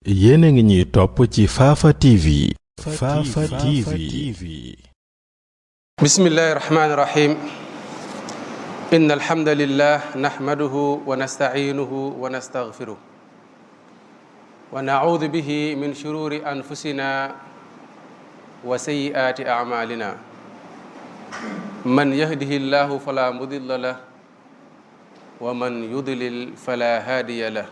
yéen a ngi ñuy topp ci Fafa TV. Fafa TV. bismillahi rahmaani rahim. inna alhamdulillah nahmaduhu wa nasta'inuhu wa nastaghfiruh wa na'udhu bihi min shururi anfusina wa sayyiati a'malina. man yahdihillahu fala mudilla lahu wa man yudlil fala hadiya lahu.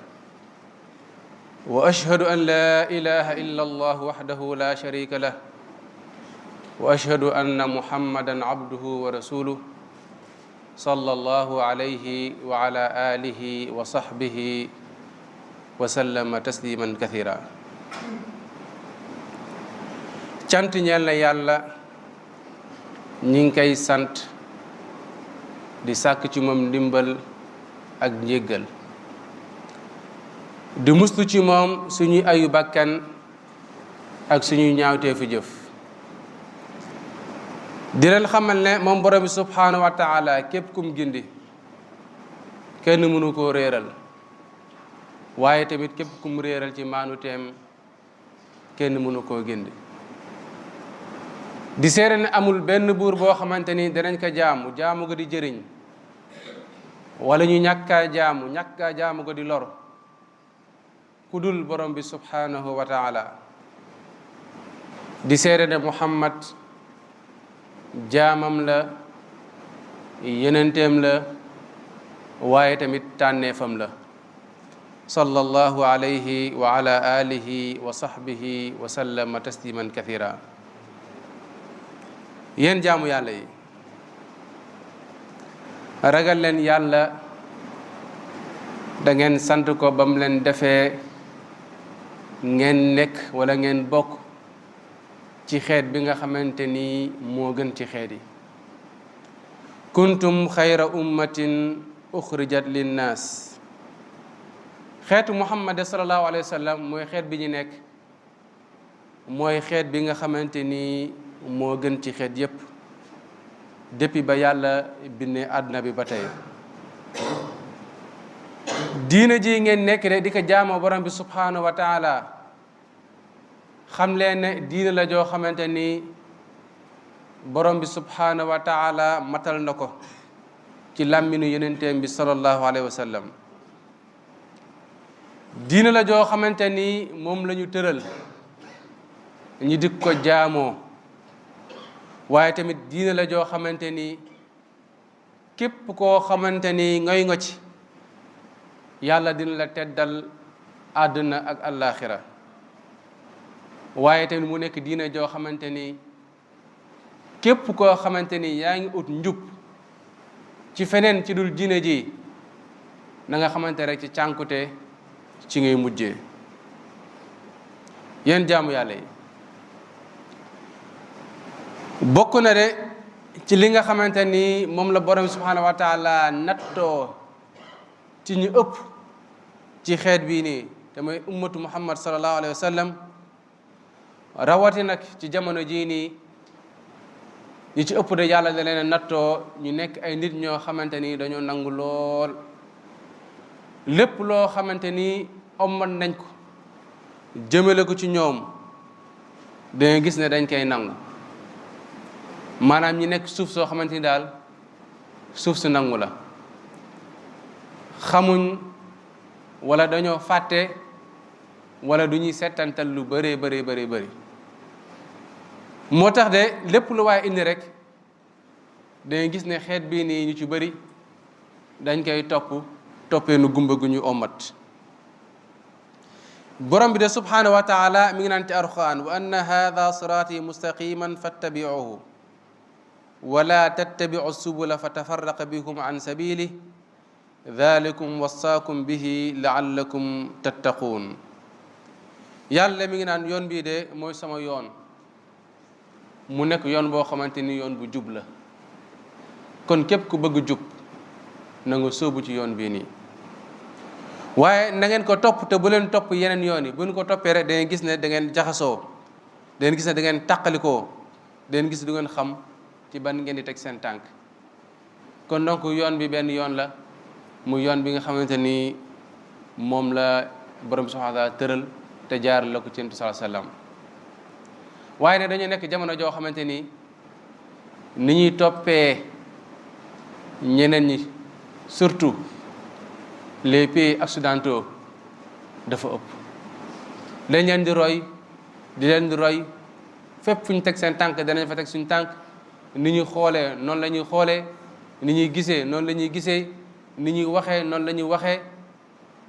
wa ashhadu an la ilaha illa allah wahdahu la sharika lah wa ashhadu anna muhammadan abduhu wa rasuluh sallallahu alayhi wa ala alihi wa sahbihi wa sallama tasliman kathira. cant ñeel na yàlla, ñi ngi koy sant di sàkk ci moom ndimbal ak njéggal, di muslu ci moom suñuy ayu bakkan ak suñuy ñaawteefu jëf. di leen xamal ne moom borom bi subhaanahu wa taala képp kum gindi kenn mënu koo réeral, waaye tamit képp kum réeral ci maanu teem kenn mënu koo gindi. di seere ne amul benn buur boo xamante ni danañ ko jaamu ko di jëriñ, wala ñu ñàkkaa jaamu ko di lor ku dul borom bi subhaanahu wa taala. di seede ne muhammad jaamam la, yenenteem la, waaye tamit tànneefam la, sallallahu alayhi wa ala alihi wa sahbihi wa sallama tasliman kathira. yéen jaamu yàlla yi, ragal leen yàlla, da ngeen sant ko ba mu leen defee ngeen nekk wala ngeen bokk ci xeet bi nga xamante ni moo gën ci xeet yi. kuntum xayra ummatin uxrijat linnaas. xeetu muhammad sallallahu alayhi wa sallam mooy xeet bi ñu nekk, mooy xeet bi nga xamante ni moo gën ci xeet yépp depuis ba yàlla bindee àdduna bi ba tey. diina ji ngeen nekk de di ko jaamoo borom bi subhaanahu wa taala, xam leen ne diina la joo xamante ni borom bi subhaanahu wa taala matal na ko ci làmminu yenenteem bi sallallahu alayhi wa sallam. diina la joo xamante ni moom la ñu tëral ñu di ko jaamoo, waaye tamit diina la joo xamante ni képp koo xamante ni ngoy ngo ci yàlla dina la teddal àdduna ak àllaaxira. waaye tamit mu nekk diina joo xamante ni képp koo xamante ni yaa ngi ut njub ci feneen ci dul diina ji, na nga xamante rek ci cànkute ci ngay mujjee. yéen jaamu yàlla yi, bokk na de ci li nga xamante ni moom la borom subhaanahu wa taala nattoo ci ñu ëpp ci xeet bii nii te mooy ummatu muhammad sallallahu alayhi wa sallam, rawati nag ci jamono jii nii ñi ci ëpp de yàlla da leen nattoo ñu nekk ay nit ñoo xamante ni dañoo nangu lool. lépp loo xamante ni ommat nañ ko jëmale ko ci ñoom danga gis ne dañ koy nangu. maanaam ñi nekk suuf soo xamante ni daal suuf su nangu la, xamuñ wala dañoo fàtte wala du ñuy settantal lu bëree bëri. moo tax de lépp lu waaye indi rek dangay gis ne xeet bii nii ñu ci bëri dañ koy toppee nu gumba gu ñu ommat. borom bi de subhaanahu wa taala mi ngi naan ci alxuraan wa anna haada siraati mustaqiman fattabiuhu wala tattabiu subula fa tafarraqa bikum an sabili dalikum wasaakum bihi laallakum tattaquun. yàlla mi ngi naan yoon bii de mooy sama yoon, mu nekk yoon boo xamante ni yoon bu jub la. kon képp ku bëgg jub na nga sóobu ci yoon bii nii, waaye na ngeen ko topp te bu leen topp yeneen yoon yi. bu ñu ko toppee rek da ngeen gis ne da ngeen jaxasoo, da ngeen gis ne da ngeen tàqalikoo, da ngeen gis du ngeen xam ci ban ngeen di teg seen tànk. kon donc yoon bi benn yoon la, mu yoon bi nga xamante ni moom la borom subhaanahu wa taala tëral te jaar la ko ci Yonent bi sallallahu alayhi wasallam waaye ne dañu nekk jamono joo xamante ni ñuy toppee ñeneen ñi surtout les pays occidentaux dafa ëpp dañ leen di roy di leen di roy fépp fu ñu teg seen tànk danañ fa teg suñu tànk ni ñuy xoolee noonu la ñuy xoolee ni ñuy gisee noonu la ñuy gisee ni ñuy waxee noonu la ñuy waxee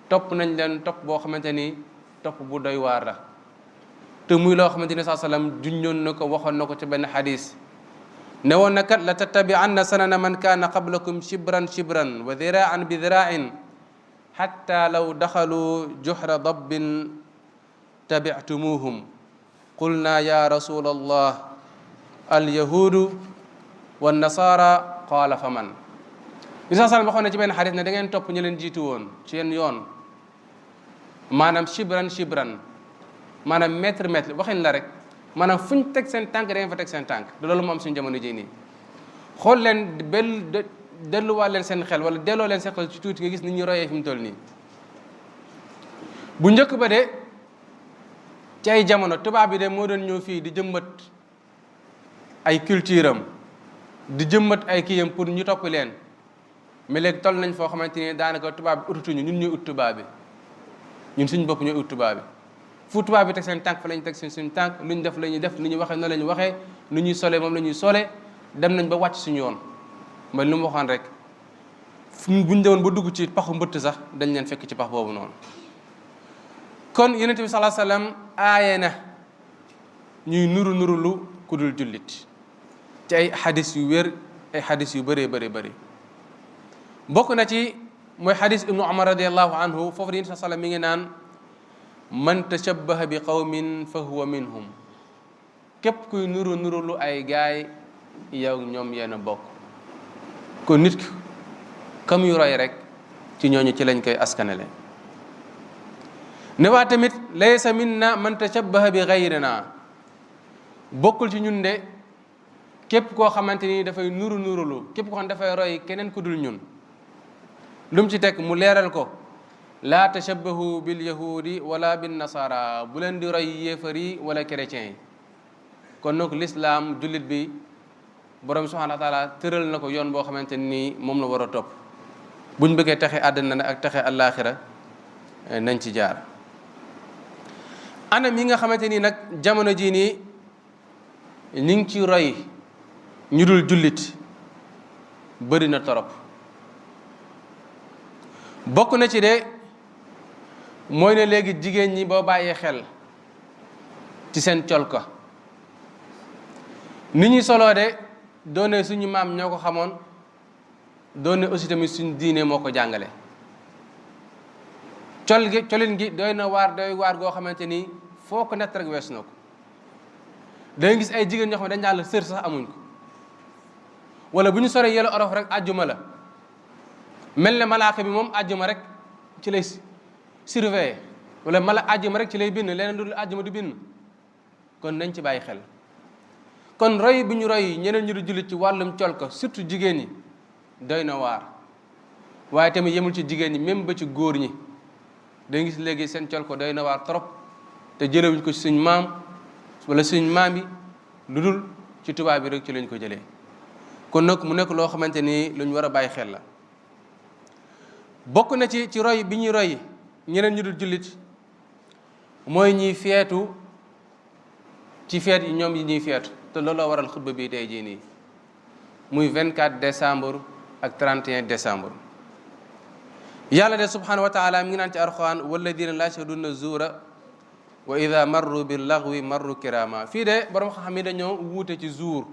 topp nañ leen topp boo xamante ni topp bu doy waar la te muy loo xamante ni saa sallam junñoon na ko waxoon na ko ci benn xadis ne woon na kat la tattabi'anna sanana man kaana qablakum shibran shibran wa diraan bi diraain xatta law daxalu juhra dabbin tabi'tumuhum qulna ya rasul allah alyahudu wannasara qaala fa man bi saa sallam waxoon na ci benn xadis ne da ngeen topp ñu leen jiitu woon ci yenn yoon maanaam shibran shibran maanaam mètre mètre waxin la rek maanaam fu ñu teg seen tànk da ngeen fa teg seen tànk da loolu mu am suñu jamono ji nii xool leen delluwaat leen seen xel wala delloo leen seen xel ci tuuti nga gis ni ñu royee fi mu toll nii bu njëkk ba de ci ay jamono tubaab bi de moo doon ñëw fii di jëmbat ay culture am di jëmbat ay kiyam pour ñu topp leen mais léegi toll nañ foo xamante ni daanaka tubaab bi ututuñu ñun ñuy ut tubaab bi ñun suñu bopp ñooy ut tubaab bi fu tubaab bi teg seen tànk fa la ñu teg suñu tànk lu ñu def la ñuy def nu ñu waxee noonu la ñu waxee nu ñuy solee moom la ñuy solee dem nañ ba wàcc suñu yoon mooy lu mu waxoon rek buñ demoon ba dugg ci paxu mbëtt sax dañ leen fekk ci pax boobu noonu kon Yonent bi sallallahu alayhi wasallam aaye na ñuy nuru lu ku dul jullit ci ay xadis yu wér ay xadis yu bëree bëri bokk na ci mooy xadis ibnu Umar radiallahu anhu foofu Yonent bi sallallahu alayhi wasallam mi ngi naan man tashabbaha bi qawmin fa huwa minhum képp kuy nuru lu ay gaay yow ñoom yéen a bokk kon nit ki kam yu roy rek ci ñooñu ci lañ koy askanale ne waa tamit laysa minna man tashabbaha bi gayrina bokkul ci ñun de képp koo xamante ni dafay nurulu képp koo xam ne dafay roy keneen ku dul ñun lu mu ci teg mu leeral ko laa tashabbahu bil yahudi wala bin nasara bu leen di roy yéefar yi wala chrétien yi kon nag l'islam jullit bi borom subhanahu wa taala tëral na ko yoon boo xamante ni moom la war a topp buñ bëggee taxe àddina ne ak taxe àllaaxira nañ ci jaar anam yi nga xamante ni nag jamono jii nii ñu ngi ci roy ñu dul jullit bëri na torop bokk na ci de mooy ne léegi jigéen ñi boo bàyyee xel ci seen colka ni ñuy soloo de doone suñu maam ñoo ko xamoon doone aussi tamit suñu diine moo ko jàngale colin gi doy waar goo xamante ni foo ko nett rek wees na ko da nga gis ay jigéen ñoo xam ne dañ naan la sër sax amuñ ko wala bu ñu soree yële orof rek àjjuma la mel ne malaaka bi moom àjjuma rek ci lay surveiller wala mala àjjuma rek ci lay bind leneen du àjjuma du bind kon nañ ci bàyyi xel kon roy bi ñu roy ñeneen ñu du jullit ci wàllum col ko surtout jigéen ñi doy na waar waaye tamit yemul ci jigéen ñi même ba ci góor ñi da gis léegi seen col ko doy na waar trop te jëlewuñ ko ci suñ maam wala suñ maam yi lu dul ci tubaab bi rek ci lañ ko jëlee kon nag mu nekk loo xamante ni lu ñu war a bàyyi xel la bokk na ci roy bi ñuy roy ñeneen ñu dul jullit mooy ñiy feetu ci feet yi ñoom yi ñuy feetu te looloo waral xutba bi tey jii nii muy 24 décembre ak 31 décembre yàlla de subhanahu wa taala mi ngi naan ci alquran walladina la yashhaduna zuura wa ida marru bil laghwi marru kirama fii de borom xam-xam yi dañoo wuute ci zuur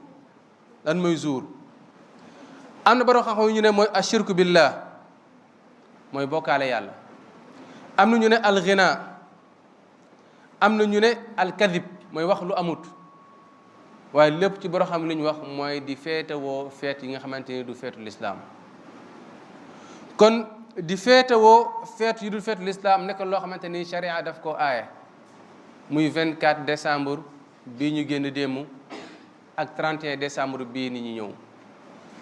lan mooy zuur am na borom xam-xam ñu ne mooy ashirku billah mooy bokkaale yàlla am na ñu ne alghina am na ñu ne alkadib mooy wax lu amut waaye lépp ci borom xam li ñu wax mooy di feetewoo feet yi nga xamante ni du feetu lislaam kon di feetewoo feet yu dul feetu lislaam nekk loo xamante ni sharia daf ko aaye muy 24 décembre bii ñu génn démb ak 31 décembre bii ni ñu ñëw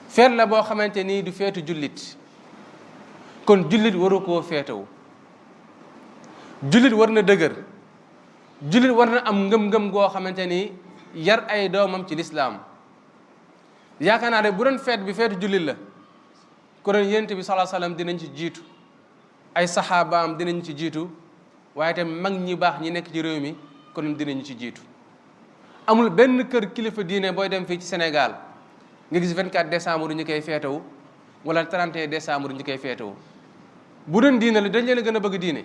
feet la boo xamante ni du feetu jullit kon jullit waru koo feetewu jullit war na dëgër jullit war na am ngëm-ngëm goo xamante ni yar ay doomam ci lislaam yaakaar naa ne bu doon feet bi feetu jullit la ko doon yonent bi sallallahu alayhi wasallam dinañ ci jiitu ay saxaabaam dinañ ci jiitu waaye tam mag ñi baax ñi nekk ci réew mi kon dinañ ci jiitu amul benn kër kilifa diine booy dem fii ci Sénégal nga gis 24 décembre ñu koy feetewu wala 31 décembre ñu koy feetewu bu doon diine la dañ leen a gën a bëgg diine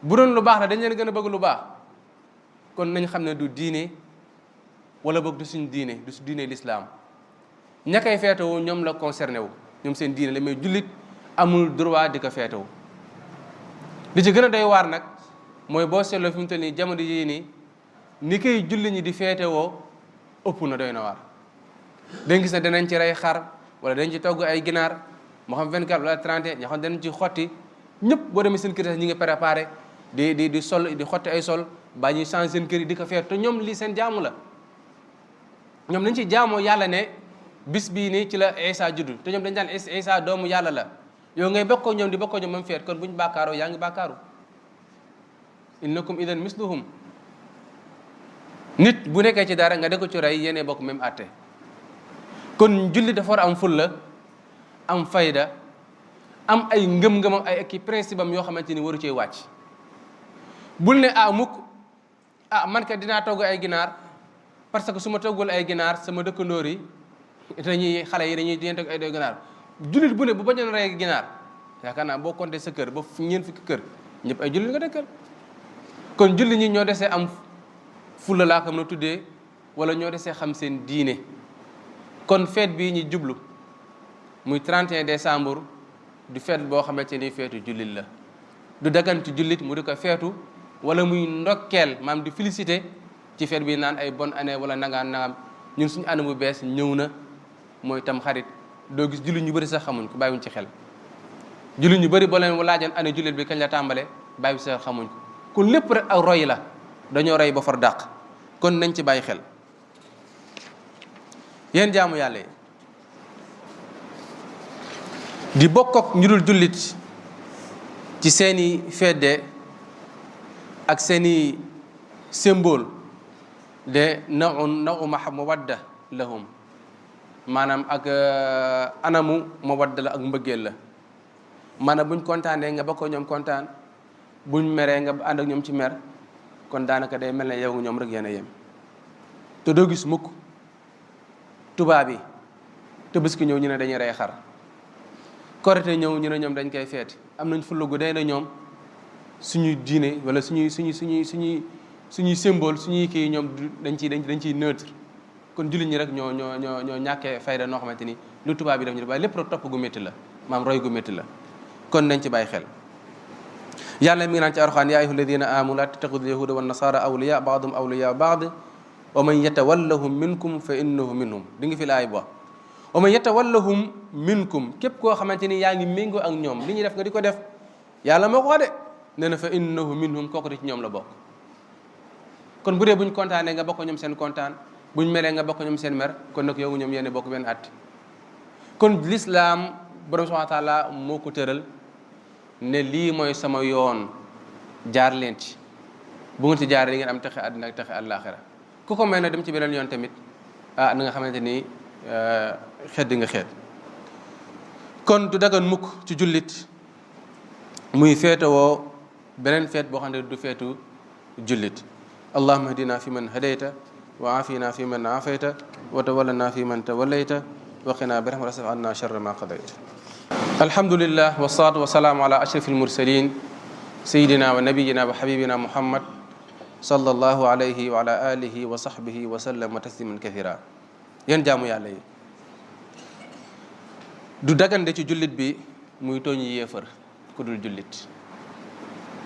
bu doon lu baax la dañ leen a gën a bëgg lu baax kon nañ xam ne du diine wala boog du suñ diine du su diine l'islam ña koy feetewu ñoom la concerné wu ñoom seen diine la mais jullit amul droit di ko feetewu li ci gën a doy waar nag mooy boo seetloo fi mu toll nii jamono yii nii ni koy julli ñi di feetewoo ëpp na doy na waar dañ gis ne danañ ci rey xar wala dañ ci togg ay ginaar moo xam 24 wala 31 ñoo xam danañ ci xotti ñëpp boo demee seen kër ñi ngi préparé di sol di xotti ay sol ba ñuy change seen kër yi di ko feet te ñoom lii seen jaamu la ñoom dañ ci jaamoo yàlla ne bis bii nii ci la Isa juddu te ñoom dañ daan Isa doomu yàlla la yow ngay bokkoo ñoom di bokkoo ñoom moom feet kon buñ bàkkaaroo yaa ngi bàkkaaru innakum idan misluhum nit bu nekkee ci dara nga de ko ci rey yéene bokk même àtte kon julli dafa war a am fulla am fayda am ay ngëm-ngëmam ay ki principe am yoo xamante ni waru cee wàcc bul ne mukk man kat dinaa togg ay ginaar parce que su ma toggul ay ginaar sama dëkkandoor yi xale yi dañuy togg ay ginaar jullit bu ne bu bañoon rey ginaar yaakaar naa boo compté sa kër ba ñeent fukki kër ñëpp ay jullit nga dëkkal kon jullit ñi ñoo desee am fulla laa ko mën a tuddee wala ñoo desee xam seen diine kon feet bii ñu jublu muy 31 décembre du feet boo xamante ni feetu jullit la du daganti jullit mu di ko feetu wala muy ndokkeel maam di félicité ci feet bi naan ay bonne année wala nangam ñun suñu année bu bees ñëw na mooy tam xarit doo gis jullit ñu bëri sax xamuñ ko bàyyiwuñ ci xel jullit ñu bëri boo leen laajoon année jullit bi kañ la tàmbale bàyyiwuñ sax xamuñ ko kon lépp rek ak roy la dañoo roy ba far dàq kon nañ ci bàyyi xel yéen jaamu yàlla yi di bokk ak ñu dul jullit ci seeni fedde ak seeni symbole de naw mawadda lahum maanaam ak anamu mawadda la ak mbëggeel la maanaam buñ kontaanee nga bokkoo ñoom kontaan buñ meree nga ànd ak ñoom ci mer kon daanaka day mel ne yow ñoom rek yéen a yem te doo gis mukk tubaab yi Tabaski ñëw ñu ne dañuy rey xar Korite ñëw ñu ne ñoom dañ koy feeti am nañ fulla gu day na ñoom suñuy diine wala suñuy symbole suñuy kii ñoom dañ ciy neutre kon jullit ñi rek ñoo ñàkkee fayda noo xamante ni lu tubaab yi def ñu def waaye lépp rek topp gu métti la maam roy gu métti la kon nañ ci bàyyi xel yàlla mi ngi naan ci Alxuraan yaa ayyuha alladina amanu laa tattaxidu yahuda wa nasara awliya baaduhum awliya baad wa man yatawallahum minkum fa innahu minhum di nga fi laay ba wa man yatawallahum minkum képp koo xamante ni yaa ngi méngoo ak ñoom li ñuy def nga di ko def yàlla moo ko wax de nee na fa innahu minhum kooku di ci ñoom la bokk kon bu dee buñ kontaanee nga bokk ñoom seen kontaan buñ meree nga bokk ñoom seen mer kon nag yow ñoom yéen bokk benn at kon l'islam borom subhanahu wa taala moo ko tëral ne lii mooy sama yoon jaar leen ci bu ngeen ci jaaree di ngeen am texe àddina ak texe àllaaxira ku ko may na dem ci beneen yoon tamit na nga xamante ni xeet di nga xeet kon du dagan mukk ci jullit muy feetewoo beneen feet boo xam ne du feetu jullit allahumma hdina fi man hadayta wa aafina fi man aafayta wa tawallana fi man tawallayta wa qina bi rahmatika anna sharra ma qadayta alhamdulillah wasalaatu wasalaamu ala ashrafil mursalin sayidina wa nabiyina wa habibina muhammad sallallahu alayhi wa ala alihi wa sahbihi wa sallama tasliman kathira yéen jaamu yàlla yi du dagande ci jullit bi muy tooñ yéefar ku dul jullit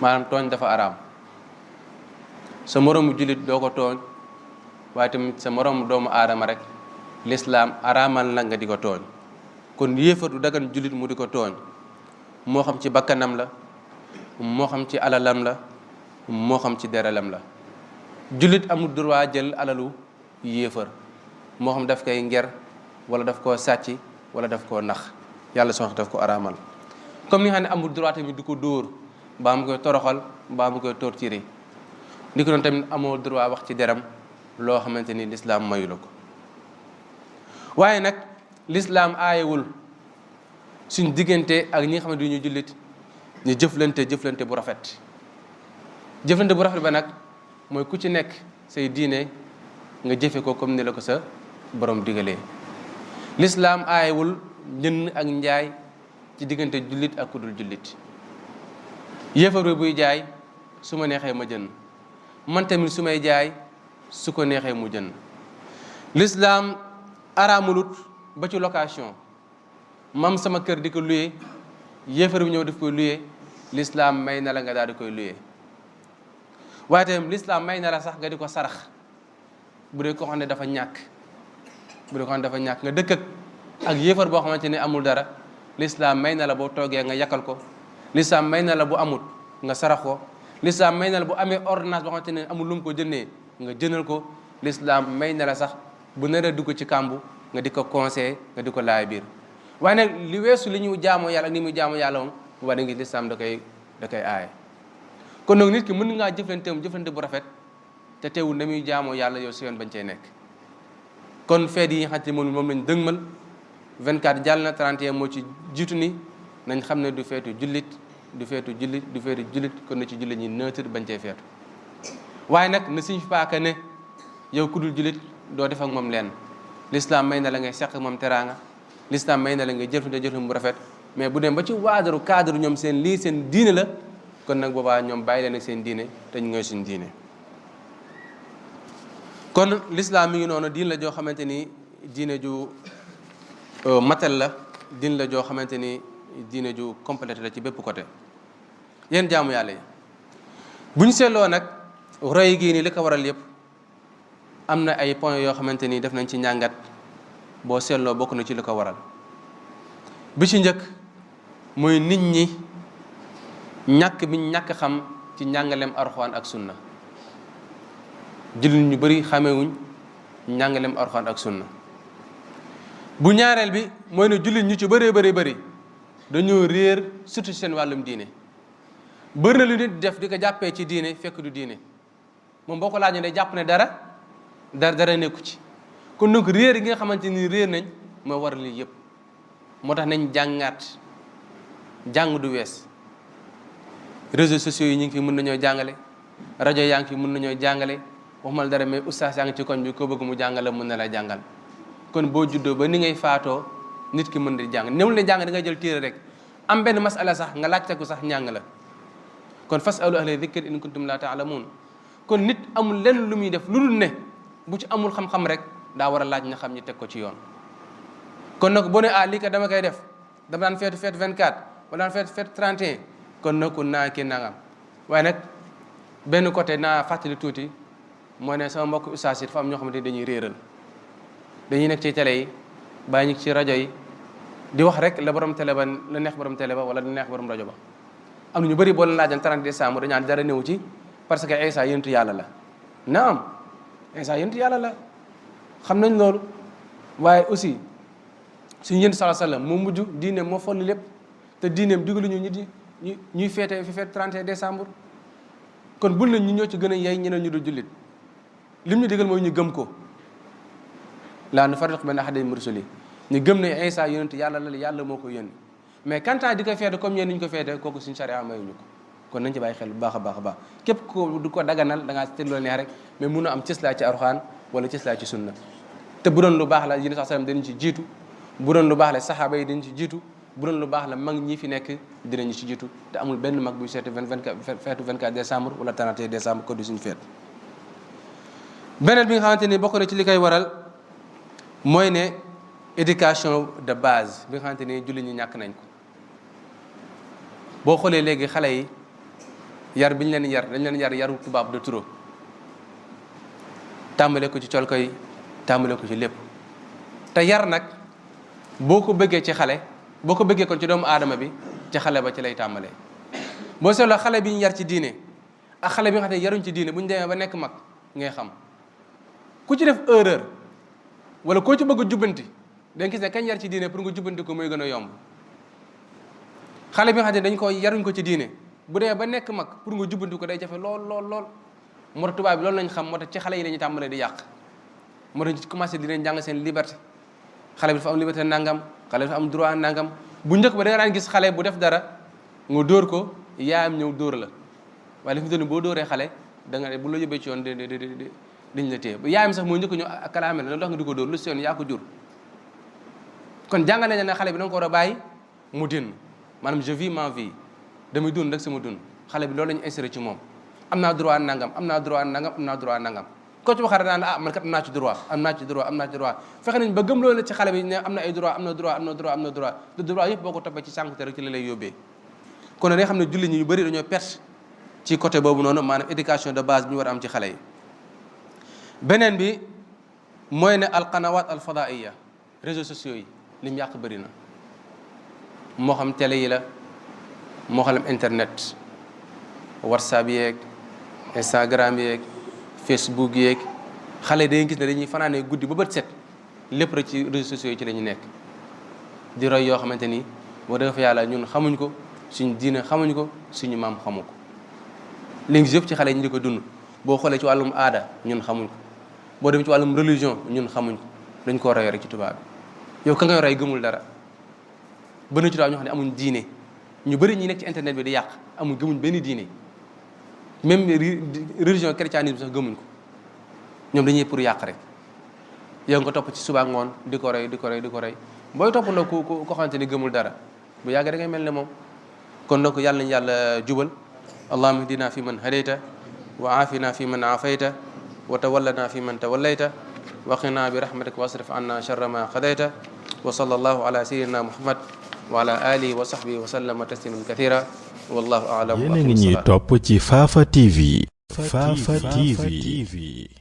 maanaam tooñ dafa araam sa moroomu jullit doo ko tooñ waaye tamit sa moroomu doomu aadama rek lislaam araamal na nga di ko tooñ kon yéefar du dagan jullit mu di ko tooñ moo xam ci bakkanam la moo xam ci alalam la moo xam ci deralam la jullit amul droit jël alalu yéefar moo xam daf koy nger wala daf koo sàcc wala daf koo nax yàlla soxna daf ko araamal comme ni nga xam ne amul droit tamit du ko dóor mbaa mu koy toroxal mbaa mu koy torturer ni ko doon tamit amoo droit wax ci deram loo xamante ni lislaam mayu la ko. waaye nag lislaam aayewul suñ diggante ak ñi nga xam ne du ñu jullit ñu jëflante bu rafet. jëflante bu rafet ba nag mooy ku ci nekk say diine nga jëfe ko comme ni la ko sa borom digalee. lislaam aayewul njënd ak njaay ci diggante jullit ak ku dul jullit. yéefar bi buy jaay su ma neexee ma jënd, man tamit su may jaay su ko neexee mu jënd. lislaam araamulut ba ci location, mam sama kër di ko luye, yéefar bi ñëw daf koy luye, lislaam may na la nga daal di koy luye. waaye tamit lislaam may na la sax nga di ko sarax bu dee ko xam ne dafa ñàkk nga dëkk ak yéefar boo xamante ne amul dara, lislaam may na la boo toogee nga yakkal ko, lislaam may na la bu amut nga sarax ko, lislaam may na la bu amee ordonnance boo xamante ne amul lu mu ko jëndee nga jëndal ko, lislaam may na la sax bu naree dugg ci kàmbu nga di ko conseillé nga di ko laay biir. waaye nag li weesu li ñu jaamoo yàlla ak ni muy jaamoo yàlla moom waa da ngi lislaam da koy aaye. kon nag nit ki mën ngaa jëflante bu rafet te teewul na muy jaamoo yàlla yow si yoon bañ cee nekk. kon feet yi nga xamante ne moom lañ dëgmal 24 jàll na 31 moo ci jiitu ni nañ xam ne du feetu jullit kon na ci jullit ñi neutre bañ cee feetu. waaye nag ne signifie pas que ne yow ku dul jullit doo def ak moom lenn. l'islam may na la ngay seq moom teraanga, l'islam may na la ngay jëflante bu rafet, mais bu dem ba ci cadre ñoom seen diine la, kon nag boobaa ñoom bàyyi leen ak seen diine te ñu ngay suñu diine. kon l'islam mi ngi noonu diine la joo xamante ni diine ju matal la, diine la joo xamante ni diine ju complète la ci bépp côté. yéen jaamu yàlla yi bu ñu seetloo nag roy gii nii li ko waral yëpp am na ay points yoo xamante ni def nañ ci njàngat boo seetloo bokk na ci li ko waral. bi ci njëkk mooy nit ñi ñàkk xam ci njàngaleem Alxuraan ak sunna. jullit ñu bari xamewuñ njàngaleem Alxuraan ak sunna. bu ñaareel bi mooy ne jullit ñu ci bëree bëri dañoo réer surtout seen wàllum diine. bëri na lu nit def di ko jàppee ci diine fekk du diine, moom boo ko laajee day jàpp ne dara nekku ci. kon donc réer yi nga xamante ni réer nañ moo war lii yëpp. moo tax nañ jàngaat, jàng du wees. réseaux sociaux yi ñu ngi fi mën nañoo jàngale, rajo yaa ngi fi mën nañoo jàngale, waxumal dara mais oustaz yaa ngi ci koñ bi ko bëgg mu jàngale mën na la jàngal. kon boo juddoo ba ni ngay faatoo nit ki mën di jàng, newul ne jàng da ngay jël téere rek am benn masala sax nga laajte ko sax njàng la. kon fasalu ahla dhikri in kuntum la taalamuun. kon nit amul lenn lu muy def lu dul ne bu ci amul xam-xam rek daa war a laaj nga xam ñi teg ko ci yoon. kon nag boo ne lii kat dama koy def, dama daan feetu 24 wala daan feetu 31, kon nag ko naa kii nangam. waaye nag benn côté naa fàttali tuuti mooy ne sama mbokk ustaas yi dafa am ñoo xamante ni dañuy réeral, dañuy nekk ci télé yi bàyyi ñu ci rajo yi di wax rek la borom télé ba la neex borom télé ba wala la neex borom rajo ba. am na ñu bëri boo leen laajoon 30 décembre dañu naan dara néew ci parce que Isa yonentu yàlla la. naam Isa yonentu yàlla la, xam nañ loolu, waaye aussi suñu yonent sallallahu alayhi wasallam moo mujj diine moo folli lépp te diineem digaluñu ñuy feete 31 décembre. kon bul nañ ñu ñoo ci gën a yey ñeneen ñu dul jullit, lim ñu digal mooy ñu gëm ko. laa nufarriqu bayna ahadin min rusuli, ñu gëm ne Isa yonentu yàlla la, yàlla moo ko yónni. mais kantaa di ko feete comme ñeen ni ñu ko feete kooku suñu charia mayuñu ko. kon nañ ci bàyyi xel bu baax a baax képp ko du ko daganal da ngaa tëdd lu neex rek, mais mun a am cëslaa ci Alxuraan wala cëslaa ci sunna. te bu doon lu baax la yéen sallam dinañ ci jiitu, bu doon lu baax la saxaaba yi dinañ ci jiitu, bu doon lu baax la mag ñi fi nekk dinañu ci jiitu. te amul benn mag buy seetu feetu 24 décembre wala 31 décembre ko di suñu feet. beneen bi nga xamante ni bokk na ci li koy waral mooy ne éducation de base bi nga xamante ni jullit ñi ñàkk nañ ko. boo xoolee léegi xale yi yar bi ñu leen yar dañ leen yaru tubaab de trop, tàmbale ko ci col ko yi, tàmbale ko ci lépp. te yar nag boo ko bëggee ci xale, boo ko bëggee kon ci doomu aadama bi ci xale ba ci lay tàmbalee. boo seetloo xale bi ñu yar ci diine ak xale bi nga xam ne yaruñ ci diine bu ñu demee ba nekk mag ngay xam ku ci def erreur wala koo ci bëgg a jubbanti da nga gis ne kañ yar ci diine pour nga jubbanti ko mooy gën a yomb. xale bi nga xam ne dañ ko yaruñ ko ci diine bu dee ba nekk mag pour nga jubbanti ko day jafe lool. moo tax tubaab bi loolu lañ xam moo tax ci xale yi la ñuy tàmbalee di yàq moo tax ci commencé di leen jàng seen liberté xale bi dafa am liberté nangam xale bi dafa am droit nangam bu njëkk ba da nga daan gis xale bu def dara nga dóor ko yaayam ñëw dóor la waaye li fi doon boo dóoree xale da nga bu la yóbbee ci yoon dañ la téye yaayam sax moo njëkk ñëw kalaame la ndax nga di ko dóor lu si yoon yaa ko jur kon jàngal nañ ne xale bi da nga ko war a bàyyi mu dund maanaam je vis ma vie damay dund rek sama dund xale bi loolu la ñu inséré ci moom am naa droit nangam am naa droit nangam am naa droit nangam ko ci waxaat naan man kat am naa ci droit am naa ci droit am naa ci droit fexe nañ ba gëm loolu la ci xale bi ne am na ay droit am na droit am na droit am na droit te droit yëpp boo ko toppee ci sànkute rek ci la lay yóbbee kon da nga xam ne julli ñi ñu bëri dañoo perte ci côté boobu noonu maanaam éducation de base bi ñu war a am ci xale yi beneen bi mooy ne alqanawat alfadaiya réseaux sociaux yi lim yàq bëri na moo xam télé yi la moo xam internet whatsapp yeeg instagram yeeg facebook yeeg xale dañuy gis ne dañuy fanaanee guddi ba bët set lépp rek ci réseaux sociaux yi ci la ñu nekk di roy yoo xamante ni boo def fa yàlla ñun xamuñ ko suñu diine xamuñ ko suñu maam xamu ko léegi yëpp ci xale yi ñu di ko dund boo xoolee ci wàllum aada ñun xamuñ ko boo demee ci wàllum religion ñun xamuñ ko dañ koo roy rek ci tubaab bi yow ka ngay roy gëmul dara bëri na ci tubaab ñoo xam ne amuñ diine ñu bëri ñi nekk ci internet bi di yàq amuñ gëmuñ benn diine même religion christianisme sax gëmuñ ko ñoom dañuy pour yàq rek yow nga topp ci suba ngoon di ko roy di ko roy di ko roy booy topp nag ko xamante ni gëmul dara bu yàgg da ngay mel ne moom kon donc yàlla nañu yàlla jubal allahumma ihdina fi man hadayta wa aafina fi man aafayta wa tawallana fi man tawallayta wa qina bi rahmatika wasrif anna sharra ma qadayta wa sallallahu ala sayyidina muhammad wa ala alihi wa sahbihi wa sallama tasliman kathira wallahu a'lam. Yéen a ngi ñuy topp ci Fafa TV. Fafa TV.